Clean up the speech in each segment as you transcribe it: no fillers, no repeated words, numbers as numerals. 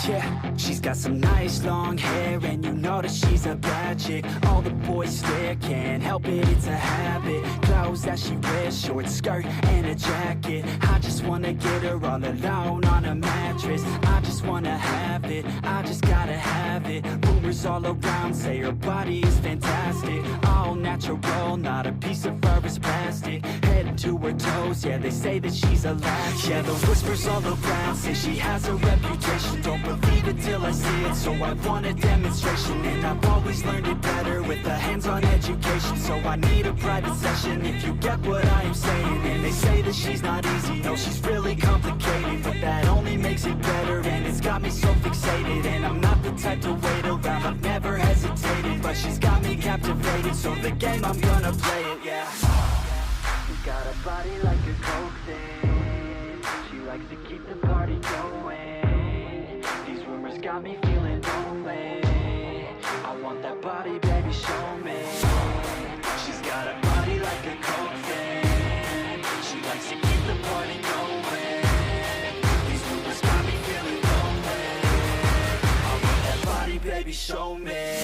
Yeah, she's got some nice long hair, and you know that she's a bad chick. All the boys stare, can't help it, it's a habit. Clothes that she wears, short skirt and a jacket. I just wanna get her all alone on a mattress. I just wanna have it, I just gotta have it. Rumors all around say her body is fantastic. All natural, not a piece of fur is plastic. Head to her toes, yeah, they say that she's a latch. Yeah, the whispers all around say she has a reputation. Don't believe it till I see it, so I want a demonstration. And I've always learned it better with a hands-on education. So I need a private session, if you get what I am saying. And they say that she's not easy, no, she's really complicated. But that only makes it better, and it's got me so fixated. And I'm not the type to wait around, I've never hesitated. But she's got me captivated, so the game, I'm gonna play it, yeah. She's got a body like a coke thing. She likes to keep the party going. These rumors got me feeling lonely. I want that body, baby, show me. She's got a body like a coke thing. She likes to keep the party going. These rumors got me feeling lonely. I want that body, baby, show me.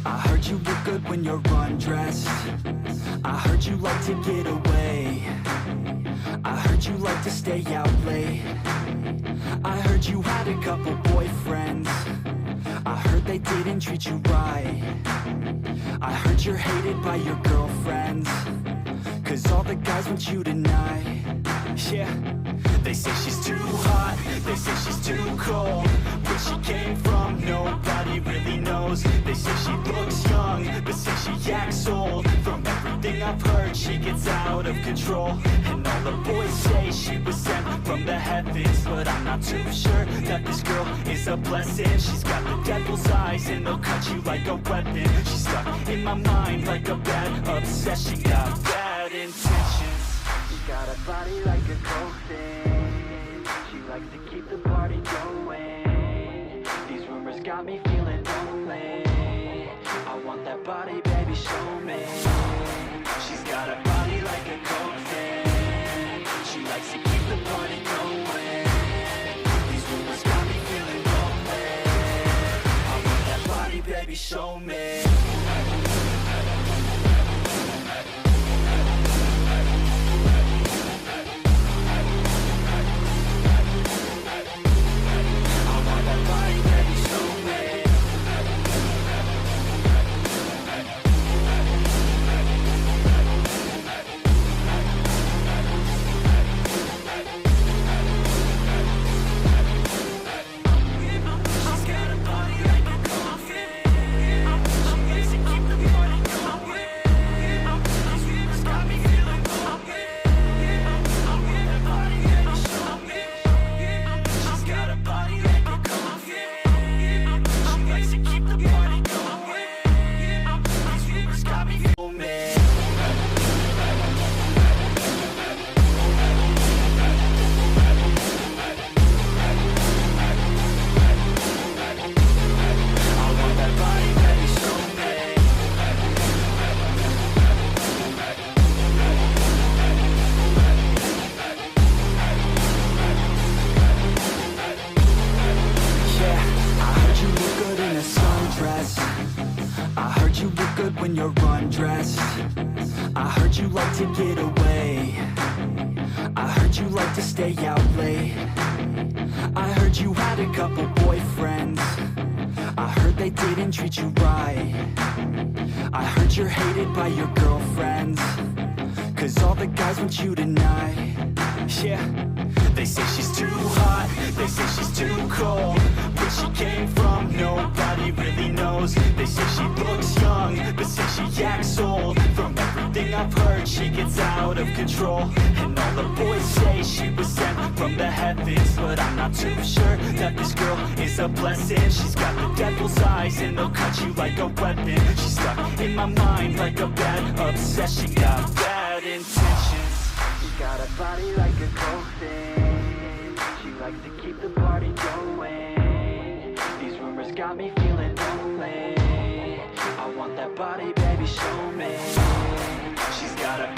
I heard you look good when you're undressed. I heard you like to get away. I heard you like to stay out late. I heard you had a couple boyfriends. I heard they didn't treat you right. I heard you're hated by your girlfriends, 'cause all the guys want you tonight. Yeah, they say she's too hot, they say she's too cold. Where she came from, nobody really knows. They say she looks young, but say she acts old. From everything I've heard, she gets out of control. And all the boys say she was sent from the heavens, but I'm not too sure that this girl is a blessing. She's got the devil's eyes, and they'll cut you like a weapon. She's stuck in my mind like a bad obsession. Got bad intentions. She's got a body like a coke thing. She likes to keep the party going. These rumors got me feeling lonely. I want that body, baby, show me. She's got a body like a coke thing. She likes to keep the party going. These rumors got me feeling lonely. I want that body, baby, show me. When you're undressed, I heard you like to get away. I heard you like to stay out late. I heard you had a couple boyfriends. I heard they didn't treat you right. I heard you're hated by your girlfriends, 'cause all the guys want you tonight. Yeah, they say she's too hot, they say she's too cold. Where she came from, nobody really knows. They say she looks young, but say she acts old. From everything thing I've heard, she gets out of control. And all the boys say she was sent from the heavens, but I'm not too sure that this girl is a blessing. She's got the devil's eyes and they'll cut you like a weapon. She's stuck in my mind like a bad obsession. Got bad intentions. She got a body like a coffin. She likes to keep the party going. These rumors got me feeling lonely. I want that body, baby, show me. She's got a